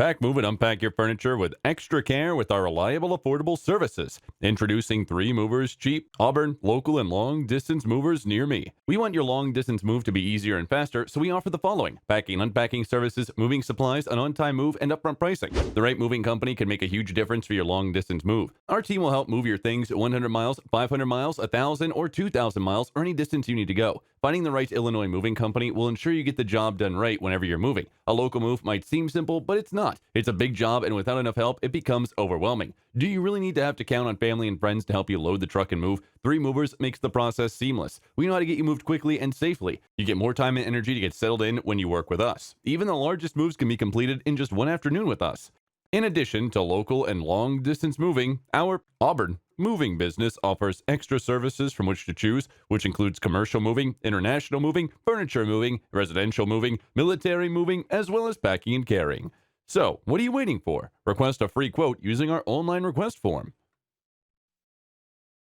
Pack, move, and unpack your furniture with extra care with our reliable, affordable services. Introducing 3 movers, cheap, Auburn, local, and long distance movers near me. We want your long distance move to be easier and faster, so we offer the following: packing, unpacking services, moving supplies, an on time move, and upfront pricing. The right moving company can make a huge difference for your long distance move. Our team will help move your things 100 miles, 500 miles, 1,000, or 2,000 miles, or any distance you need to go. Finding the right Illinois moving company will ensure you get the job done right whenever you're moving. A local move might seem simple, but it's not. It's a big job, and without enough help, it becomes overwhelming. Do you really need to have to count on family and friends to help you load the truck and move? 3 Movers makes the process seamless. We know how to get you moved quickly and safely. You get more time and energy to get settled in when you work with us. Even the largest moves can be completed in just one afternoon with us. In addition to local and long distance moving, our Auburn moving business offers extra services from which to choose, which includes commercial moving, international moving, furniture moving, residential moving, military moving, as well as packing and carrying. So, what are you waiting for? Request a free quote using our online request form.